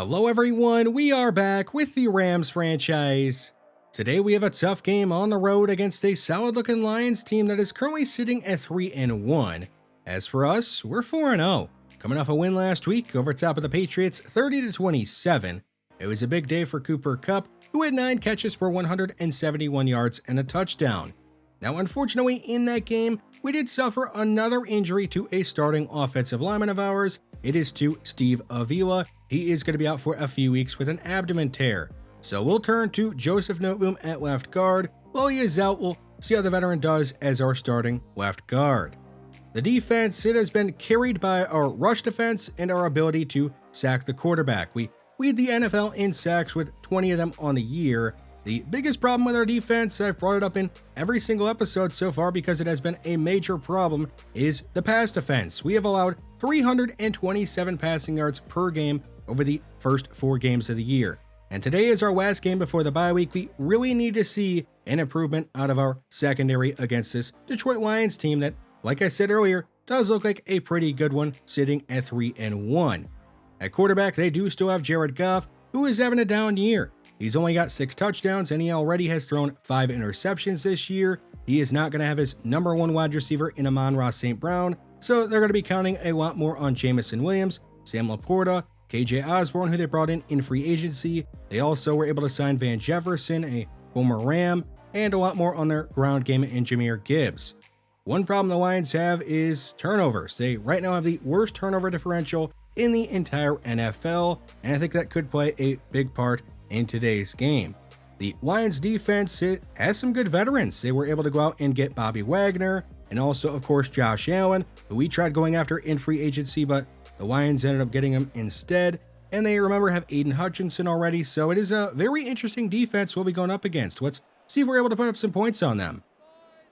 Hello everyone, we are back with the Rams franchise. Today we have a tough game on the road against a solid looking Lions team that is currently sitting at 3-1. As for us, we're 4-0, coming off a win last week over top of the Patriots 30-27. It was a big day for Cooper Kupp, who had 9 catches for 171 yards and a touchdown. Now unfortunately in that game, we did suffer another injury to a starting offensive lineman of ours. It is to Steve Avila. He is going to be out for a few weeks with an abdomen tear. So we'll turn to Joseph Noteboom at left guard. While he is out, we'll see how the veteran does as our starting left guard. The defense, it has been carried by our rush defense and our ability to sack the quarterback. We lead the NFL in sacks with 20 of them on the year. The biggest problem with our defense, I've brought it up in every single episode so far because it has been a major problem, is the pass defense. We have allowed 327 passing yards per game over the first 4 games of the year. And today is our last game before the bye week. We really need to see an improvement out of our secondary against this Detroit Lions team that, like I said earlier, does look like a pretty good one, sitting at 3-1. At quarterback, they do still have Jared Goff, who is having a down year. He's only got 6 touchdowns and he already has thrown 5 interceptions this year. He is not going to have his number 1 wide receiver in Amon-Ra St. Brown, so they're going to be counting a lot more on Jamison Williams, Sam Laporta, KJ Osborne, who they brought in free agency. They also were able to sign Van Jefferson, a former Ram, and a lot more on their ground game in Jahmyr Gibbs. One problem the Lions have is turnovers. They right now have the worst turnover differential in the entire NFL, and I think that could play a big part in today's game. The Lions defense, it has some good veterans. They were able to go out and get Bobby Wagner and also, of course, Josh Allen, who we tried going after in free agency, but the Lions ended up getting him instead. And they, remember, have Aiden Hutchinson already, so it is a very interesting defense we'll be going up against. Let's see if we're able to put up some points on them.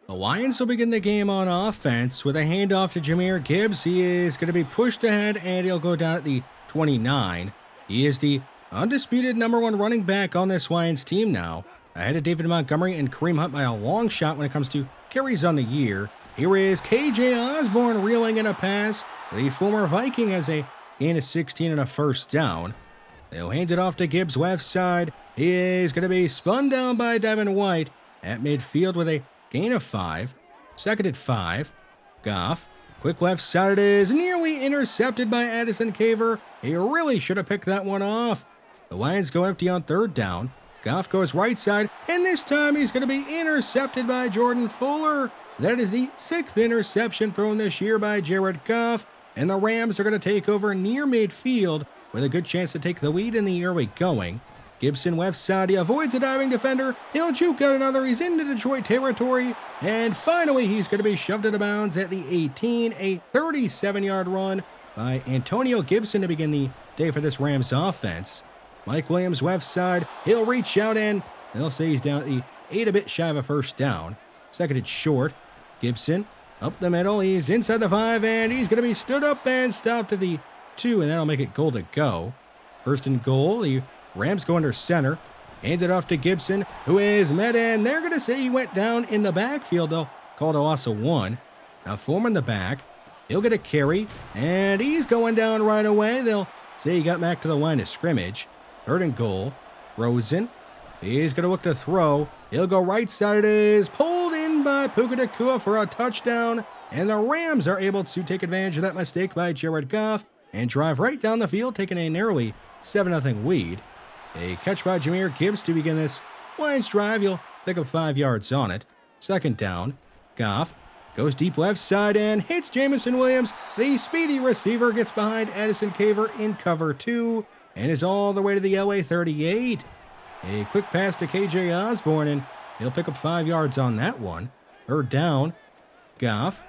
The Lions will begin the game on offense with a handoff to Jahmyr Gibbs. He is going to be pushed ahead and he'll go down at the 29. He is the undisputed number 1 running back on this Lions team now, ahead of David Montgomery and Kareem Hunt by a long shot when it comes to carries on the year. Here is KJ Osborne reeling in a pass. The former Viking has a gain of 16 and a first down. They'll hand it off to Gibbs left side. He is going to be spun down by Devin White at midfield with a gain of 5. Second at 5. Goff. Quick left side it is, nearly intercepted by Addison Caver. He really should have picked that one off. The Lions go empty on 3rd down. Goff goes right side, and this time he's going to be intercepted by Jordan Fuller. That is the 6th interception thrown this year by Jared Goff, and the Rams are going to take over near midfield with a good chance to take the lead in the early going. Gibson left side, he avoids a diving defender. He'll juke out another. He's into Detroit territory. And finally, he's going to be shoved out of bounds at the 18. A 37-yard run by Antonio Gibson to begin the day for this Rams offense. Mike Williams left side. He'll reach out and they'll say he's down at the 8, a bit shy of a first down. Second and short. Gibson up the middle. He's inside the 5 and he's going to be stood up and stopped at the 2, and that'll make it goal to go. First and goal. The Rams go under center. Hands it off to Gibson, who is met, and they're going to say he went down in the backfield. They'll call it a loss of 1. Now Foreman the back. He'll get a carry, and he's going down right away. They'll say he got back to the line of scrimmage. Third and goal. Rosen. He's going to look to throw. He'll go right side. It is pulled in by Puka Nacua for a touchdown, and the Rams are able to take advantage of that mistake by Jared Goff and drive right down the field, taking a nearly 7-0 lead. A catch by Jahmyr Gibbs to begin this Lions drive. He'll pick up 5 yards on it. Second down. Goff goes deep left side and hits Jamison Williams. The speedy receiver gets behind Addison Caver in cover 2 and is all the way to the LA 38. A quick pass to KJ Osborne and he'll pick up 5 yards on that one. Third down. Goff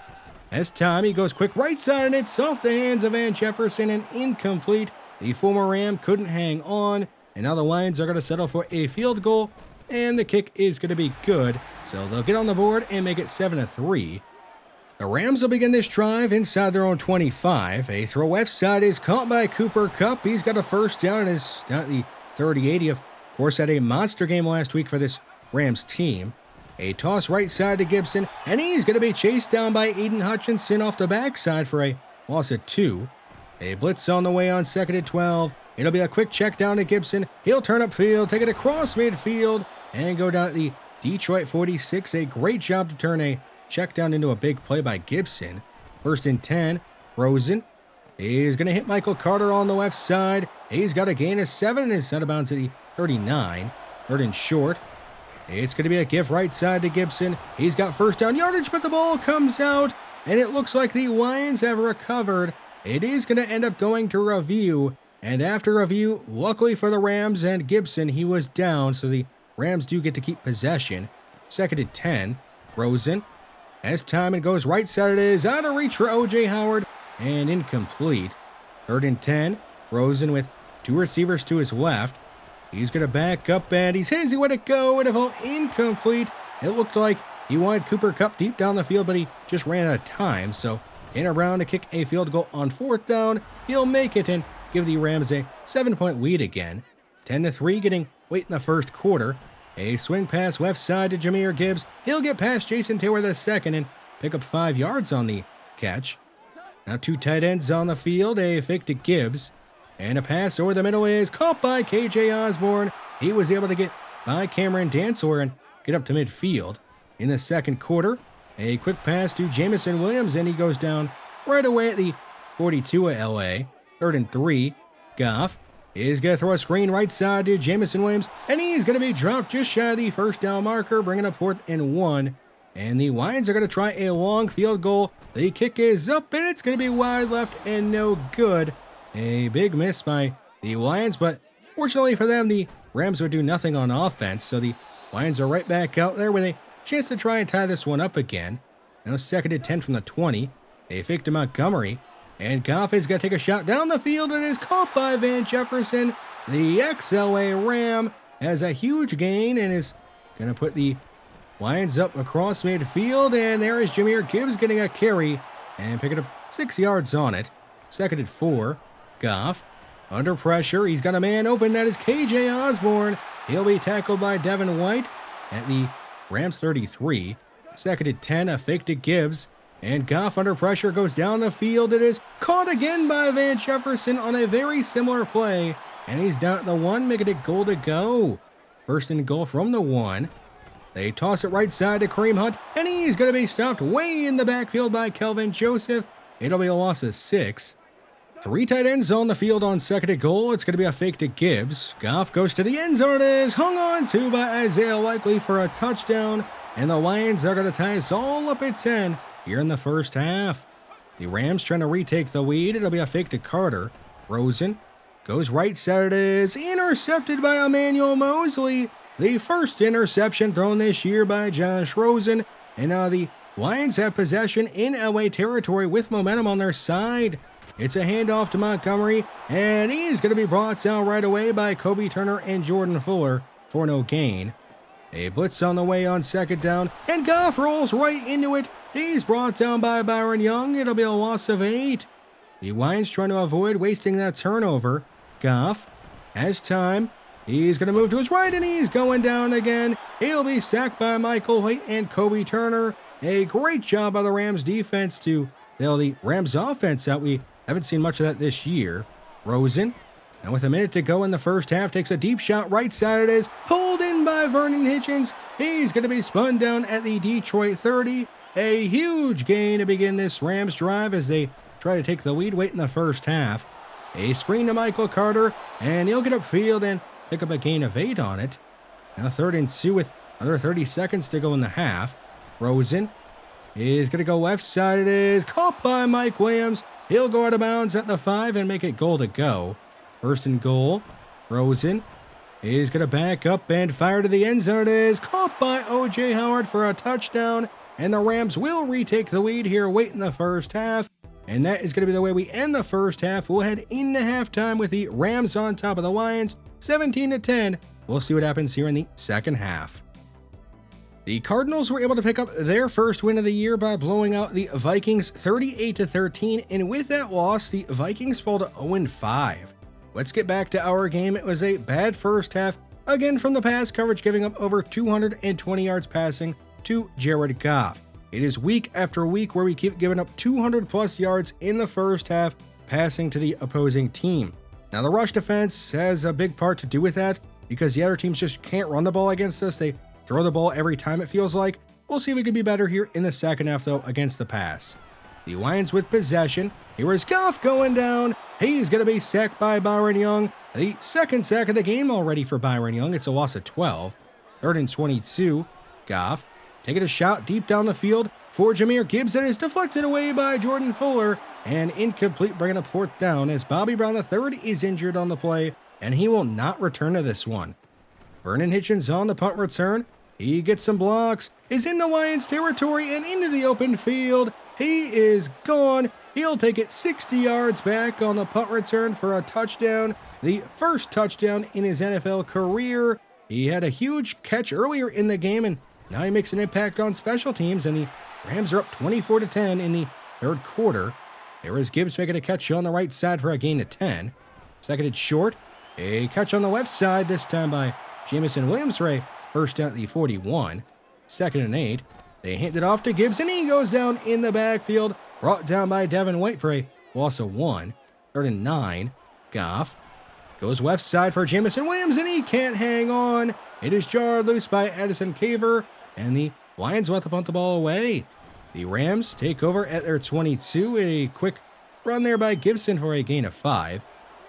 has time. He goes quick right side and it's off the hands of Van Jefferson and incomplete. The former Ram couldn't hang on. And now the Lions are going to settle for a field goal, and the kick is going to be good. So they'll get on the board and make it 7-3. The Rams will begin this drive inside their own 25. A throw left side is caught by Cooper Kupp. He's got a first down and is down at the 38. He, of course, had a monster game last week for this Rams team. A toss right side to Gibson, and he's going to be chased down by Aiden Hutchinson off the backside for a loss of 2. A blitz on the way on second and 12. It'll be a quick check down to Gibson. He'll turn upfield, take it across midfield, and go down at the Detroit 46. A great job to turn a check down into a big play by Gibson. 1st and 10. Rosen. He's going to hit Michael Carter on the left side. He's got a gain of 7 and is out of bounds at the 39. 3rd and short. It's going to be a gift right side to Gibson. He's got first down yardage, but the ball comes out, and it looks like the Lions have recovered. It is going to end up going to review, and after review, luckily for the Rams and Gibson, he was down, so the Rams do get to keep possession. 2nd and 10. Rosen. As time it goes right side, it is out of reach for O.J. Howard, and incomplete. 3rd and 10. Rosen with 2 receivers to his left. He's going to back up, and he's hit as he went to go, and it fell incomplete. It looked like he wanted Cooper Kupp deep down the field, but he just ran out of time. So in a round to kick a field goal on 4th down, he'll make it and give the Rams a 7-point lead again. 10-3 getting late in the first quarter. A swing pass left side to Jahmyr Gibbs. He'll get past Jason Taylor the second and pick up 5 yards on the catch. Now 2 tight ends on the field, a fake to Gibbs. And a pass over the middle is caught by KJ Osborne. He was able to get by Cameron Dantzler and get up to midfield. In the second quarter, a quick pass to Jamison Williams, and he goes down right away at the 42 of LA. 3rd and 3. Goff is going to throw a screen right side to Jamison Williams, and he's going to be dropped just shy of the first down marker, bringing up 4th and 1. And the Lions are going to try a long field goal. The kick is up, and it's going to be wide left and no good. A big miss by the Lions, but fortunately for them, the Rams would do nothing on offense, so the Lions are right back out there with a chance to try and tie this one up again. Now 2nd and 10 from the 20. They fake to Montgomery, and Goff is going to take a shot down the field and is caught by Van Jefferson. The XLA Ram has a huge gain and is going to put the Lions up across midfield, and there is Jahmyr Gibbs getting a carry and picking up 6 yards on it. 2nd and 4. Goff, under pressure, he's got a man open, that is KJ Osborne. He'll be tackled by Devin White at the Rams 33. 2nd and 10, a fake to Gibbs, and Goff under pressure goes down the field. It is caught again by Van Jefferson on a very similar play, and he's down at the 1, making it goal to go. 1st and goal from the 1. They toss it right side to Kareem Hunt, and he's going to be stopped way in the backfield by Kelvin Joseph. It'll be a loss of 6. 3 tight ends on the field on 2nd and goal. It's going to be a fake to Gibbs. Goff goes to the end zone. It is hung on to by Isaiah Likely for a touchdown. And the Lions are going to tie us all up at 10 here in the first half. The Rams trying to retake the lead. It'll be a fake to Carter. Rosen goes right side. It is intercepted by Emmanuel Mosley. The first interception thrown this year by Josh Rosen. And now the Lions have possession in LA territory with momentum on their side. It's a handoff to Montgomery, and he's going to be brought down right away by Kobe Turner and Jordan Fuller for no gain. A blitz on the way on 2nd down, and Goff rolls right into it. He's brought down by Byron Young. It'll be a loss of 8. The Lions trying to avoid wasting that turnover. Goff has time. He's going to move to his right, and he's going down again. He'll be sacked by Michael Hoyt and Kobe Turner. A great job by the Rams defense to bail the Rams offense out. We haven't seen much of that this year. Rosen, now with a minute to go in the first half, takes a deep shot right side. It is pulled in by Vernon Hitchens. He's going to be spun down at the Detroit 30. A huge gain to begin this Rams drive as they try to take the lead late in the first half. A screen to Michael Carter, and he'll get upfield and pick up a gain of 8 on it. Now 3rd and 2 with under 30 seconds to go in the half. Rosen is going to go left side. It is caught by Mike Williams. He'll go out of bounds at the 5 and make it goal to go. 1st and goal. Rosen is going to back up and fire to the end zone. It is caught by O.J. Howard for a touchdown. And the Rams will retake the lead here late in the first half. And that is going to be the way we end the first half. We'll head into halftime with the Rams on top of the Lions, 17-10. We'll see what happens here in the second half. The Cardinals were able to pick up their first win of the year by blowing out the Vikings 38-13, and with that loss, the Vikings fall to 0-5. Let's get back to our game. It was a bad first half, again from the pass coverage, giving up over 220 yards passing to Jared Goff. It is week after week where we keep giving up 200 plus yards in the first half passing to the opposing team. Now, the rush defense has a big part to do with that because the other teams just can't run the ball against us. They throw the ball every time, it feels like. We'll see if we can be better here in the second half, though, against the pass. The Lions with possession. Here is Goff going down. He's going to be sacked by Byron Young. The second sack of the game already for Byron Young. It's a loss of 12. 3rd and 22. Goff taking a shot deep down the field for Jahmyr Gibbs. That is deflected away by Jordan Fuller and incomplete, bringing up 4th down as Bobby Brown III is injured on the play, and he will not return to this one. Vernon Hitchens on the punt return. He gets some blocks, is in the Lions territory and into the open field. He is gone. He'll take it 60 yards back on the punt return for a touchdown. The first touchdown in his NFL career. He had a huge catch earlier in the game, and now he makes an impact on special teams, and the Rams are up 24-10 in the 3rd quarter. There is Gibbs making a catch on the right side for a gain of 10. Seconded short. A catch on the left side, this time by Jamison Williams-Ray. First down at the 41. 2nd and 8. They hand it off to Gibbs, and he goes down in the backfield. Brought down by Devin White for a loss of 1. 3rd and 9. Goff goes left side for Jamison Williams, and he can't hang on. It is jarred loose by Addison Caver, and the Lions let the punt the ball away. The Rams take over at their 22. A quick run there by Gibson for a gain of 5.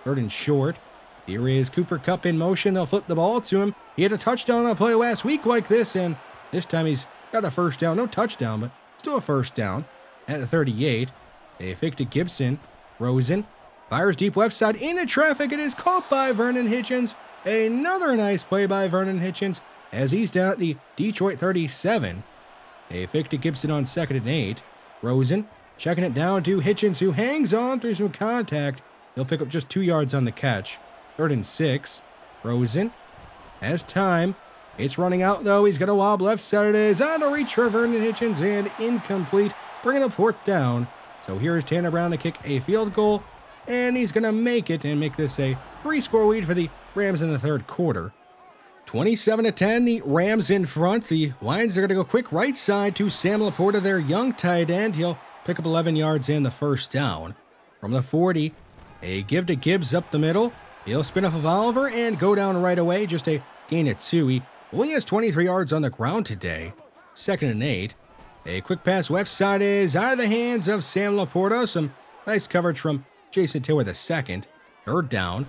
3rd and short. Here is Cooper Kupp in motion. They'll flip the ball to him. He had a touchdown on a play last week like this, and this time he's got a first down. No touchdown, but still a first down. At the 38, they fake to Gibson. Rosen fires deep left side into traffic. It is caught by Vernon Hitchens. Another nice play by Vernon Hitchens as he's down at the Detroit 37. They fake to Gibson on 2nd and 8. Rosen checking it down to Hitchens, who hangs on through some contact. He'll pick up just 2 yards on the catch. 3rd and 6. Rosen has time. It's running out, though. He's got a lob left side. It is out of reach for Vernon Hitchens and incomplete, bringing up 4th down. So here's Tanner Brown to kick a field goal, and he's going to make it and make this a 3-score lead for the Rams in the 3rd quarter. 27-10, the Rams in front. The Lions are going to go quick right side to Sam Laporta, their young tight end. He'll pick up 11 yards and the first down. From the 40, a give to Gibbs up the middle. He'll spin off of Oliver and go down right away. Just a gain at 2. He only has 23 yards on the ground today. 2nd and 8. A quick pass left side is out of the hands of Sam Laporta. Some nice coverage from Jason Taylor II. 3rd down.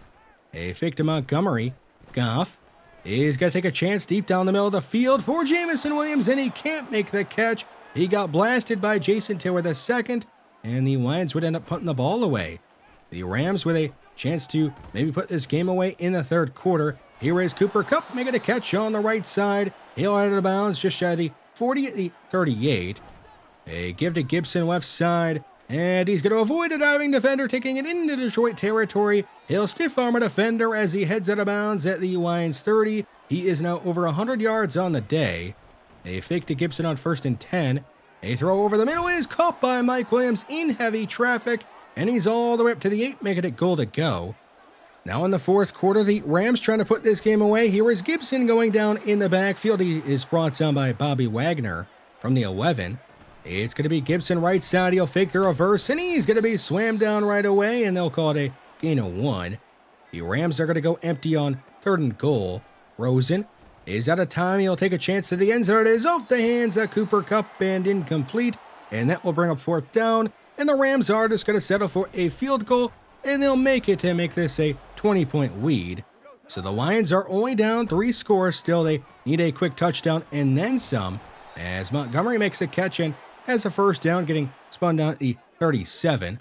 A fake to Montgomery. Goff. He's got to take a chance deep down the middle of the field for Jamison Williams, and he can't make the catch. He got blasted by Jason Taylor II, and the Lions would end up punting the ball away. The Rams with a chance to maybe put this game away in the 3rd quarter. Here is Cooper Kupp making a catch on the right side. He'll out of bounds just shy of the 40 at the 38. A give to Gibson left side, and he's going to avoid a diving defender, taking it into Detroit territory. He'll stiff arm a defender as he heads out of bounds at the Lions 30. He is now over 100 yards on the day. A fake to Gibson on 1st and 10. A throw over the middle is caught by Mike Williams in heavy traffic, and he's all the way up to the 8, making it goal to go. Now in the 4th quarter, the Rams trying to put this game away. Here is Gibson going down in the backfield. He is brought down by Bobby Wagner from the 11. It's going to be Gibson right side. He'll fake the reverse, and he's going to be slammed down right away, and they'll call it a gain of 1. The Rams are going to go empty on 3rd and goal. Rosen is out of time. He'll take a chance to the end zone. It is off the hands of Cooper Kupp and incomplete, and that will bring up 4th down. And the Rams are just going to settle for a field goal, and they'll make it to make this a 20-point lead. So the Lions are only down 3 scores still. They need a quick touchdown and then some, as Montgomery makes a catch and has a first down, getting spun down at the 37.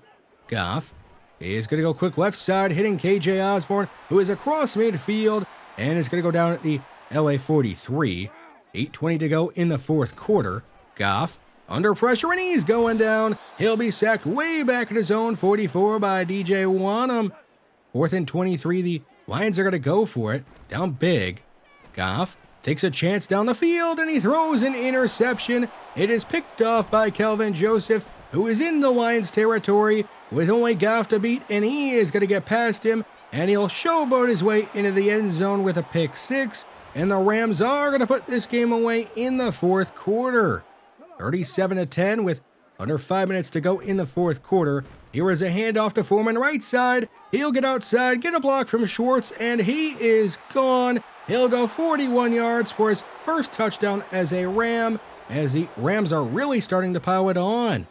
Goff is going to go quick left side, hitting KJ Osborne, who is across midfield, and is going to go down at the LA 43. 8:20 to go in the 4th quarter. Goff under pressure, and he's going down. He'll be sacked way back at his own 44 by DJ Wanham. 4th and 23, the Lions are going to go for it. Down big. Goff takes a chance down the field, and he throws an interception. It is picked off by Kelvin Joseph, who is in the Lions territory with only Goff to beat, and he is going to get past him, and he'll showboat his way into the end zone with a pick 6, and the Rams are going to put this game away in the 4th quarter. 37-10 with under 5 minutes to go in the fourth quarter. Here is a handoff to Foreman right side. He'll get outside, get a block from Schwartz, and he is gone. He'll go 41 yards for his first touchdown as a Ram, as the Rams are really starting to pile it on.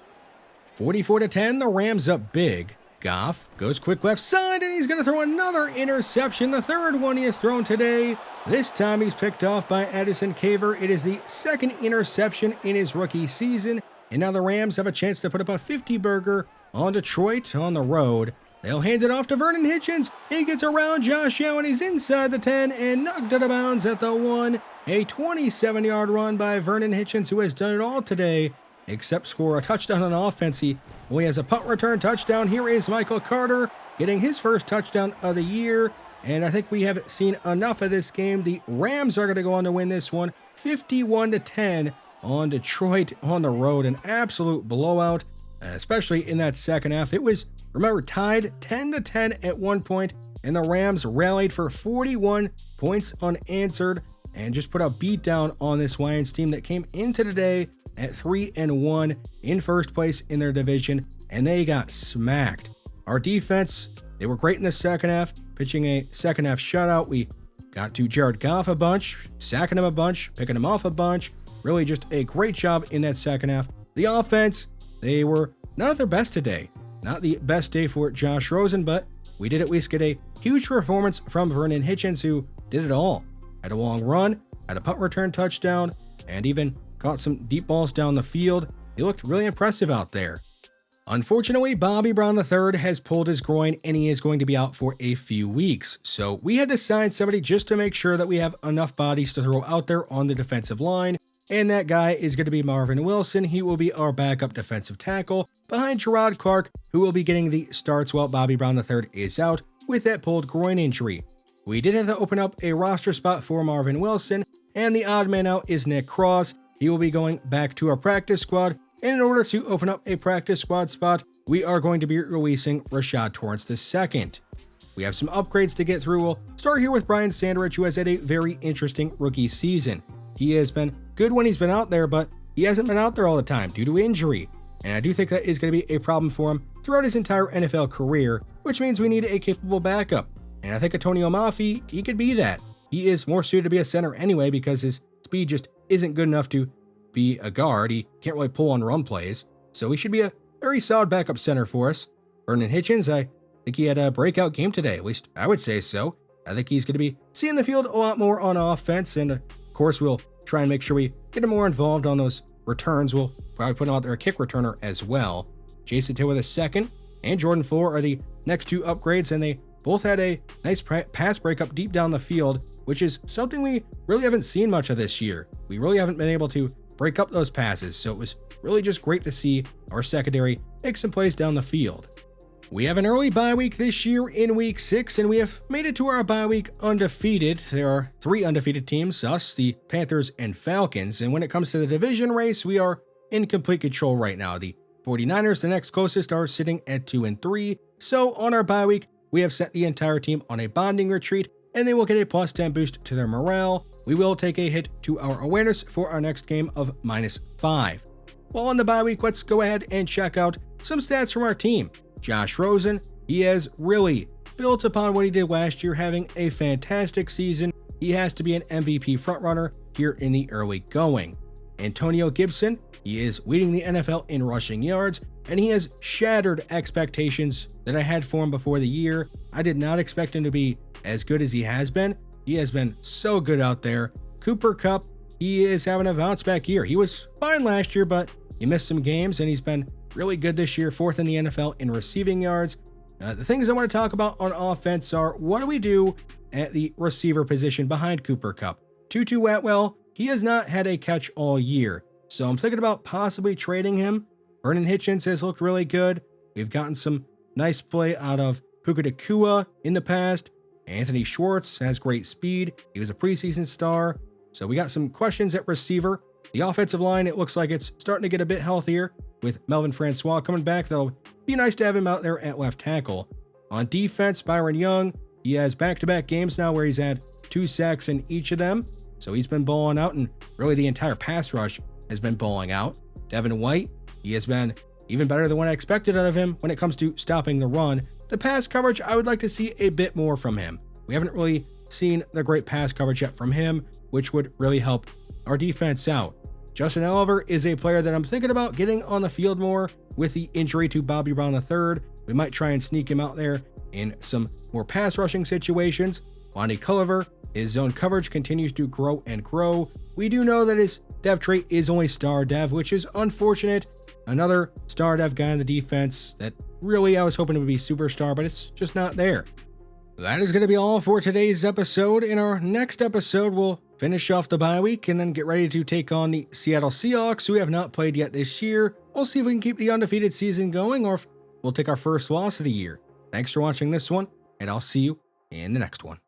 44-10, the Rams up big. Goff goes quick left side, and he's going to throw another interception, the third one he has thrown today. This time he's picked off by Addison Caver. It is the second interception in his rookie season, and now the Rams have a chance to put up a 50-burger on Detroit on the road. They'll hand it off to Vernon Hitchens. He gets around Josh Allen. He's inside the 10 and knocked out of bounds at the 1. A 27-yard run by Vernon Hitchens, who has done it all today except score a touchdown on offense. He only has a punt return touchdown. Here is Michael Carter getting his first touchdown of the year. And I think we have seen enough of this game. The Rams are going to go on to win this one 51-10 on Detroit on the road. An absolute blowout, especially in that second half. It was, remember, tied 10-10 at one point, and the Rams rallied for 41 points unanswered and just put a beat down on this Lions team that came into the day at 3-1 in first place in their division, and they got smacked. Our defense, they were great in the second half, pitching a second half shutout. We got to Jared Goff a bunch, sacking him a bunch, picking him off a bunch. Really just a great job in that second half. The offense, they were not at their best today. Not the best day for Josh Rosen, but we did at least get a huge performance from Vernon Hitchens, who did it all. Had a long run, had a punt return touchdown, and even caught some deep balls down the field. He looked really impressive out there. Unfortunately, Bobby Brown III has pulled his groin and he is going to be out for a few weeks. So we had to sign somebody just to make sure that we have enough bodies to throw out there on the defensive line. And that guy is going to be Marvin Wilson. He will be our backup defensive tackle behind Gerard Clark, who will be getting the starts while Bobby Brown III is out with that pulled groin injury. We did have to open up a roster spot for Marvin Wilson, and the odd man out is Nick Cross. He will be going back to our practice squad, and in order to open up a practice squad spot, we are going to be releasing Rashad Torrance II. We have some upgrades to get through. We'll start here with Brian Sandrich, who has had a very interesting rookie season. He has been good when he's been out there, but he hasn't been out there all the time due to injury. And I do think that is going to be a problem for him throughout his entire NFL career, which means we need a capable backup. And I think Antonio Mafi, he could be that. He is more suited to be a center anyway because his speed just isn't good enough to be a guard. He can't really pull on run plays. So he should be a very solid backup center for us. Vernon Hitchens, I think he had a breakout game today. At least I would say so. I think he's going to be seeing the field a lot more on offense. And of course, we'll try and make sure we get him more involved on those returns. We'll probably put him out there a kick returner as well. Jason Taylor II and Jordan Fuller are the next two upgrades, and they both had a nice pass breakup deep down the field, which is something we really haven't seen much of this year. We really haven't been able to break up those passes, so it was really just great to see our secondary make some plays down the field. We have an early bye week this year in week 6, and we have made it to our bye week undefeated. There are 3 undefeated teams, us, the Panthers, and Falcons, and when it comes to the division race, we are in complete control right now. The 49ers, the next closest, are sitting at 2-3, so on our bye week, we have sent the entire team on a bonding retreat, and they will get a +10 boost to their morale. We will take a hit to our awareness for our next game of -5. While on the bye week, let's go ahead and check out some stats from our team. Josh Rosen, he has really built upon what he did last year, having a fantastic season. He has to be an MVP frontrunner here in the early going. Antonio Gibson, he is leading the NFL in rushing yards, and he has shattered expectations that I had for him before the year. I did not expect him to be as good as he has been. He has been so good out there. Cooper Kupp, he is having a bounce back year. He was fine last year, but he missed some games, and he's been really good this year, 4th in the NFL in receiving yards. The things I want to talk about on offense are, what do we do at the receiver position behind Cooper Kupp? Tutu Atwell, he has not had a catch all year, so I'm thinking about possibly trading him. Vernon Hitchens has looked really good. We've gotten some nice play out of Puka Nacua in the past. Anthony Schwartz has great speed. He was a preseason star. So we got some questions at receiver. The offensive line, it looks like it's starting to get a bit healthier with Melvin Francois coming back. That'll be nice to have him out there at left tackle. On defense, Byron Young, he has back-to-back games now where he's had 2 sacks in each of them. So he's been balling out, and really the entire pass rush has been balling out. Devin White, He has been even better than what I expected out of him when it comes to stopping the run. The pass coverage, I would like to see a bit more from him. We haven't really seen the great pass coverage yet from him, which would really help our defense out. Justin Oliver is a player that I'm thinking about getting on the field more. With the injury to Bobby Brown III, we might try and sneak him out there in some more pass rushing situations. Lonnie Culliver, his zone coverage continues to grow and grow. We do know that his dev trait is only star dev, which is unfortunate. Another star dev guy on the defense that really I was hoping it would be superstar, but it's just not there. That is going to be all for today's episode. In our next episode, we'll finish off the bye week and then get ready to take on the Seattle Seahawks, who have not played yet this year. We'll see if we can keep the undefeated season going or if we'll take our first loss of the year. Thanks for watching this one, and I'll see you in the next one.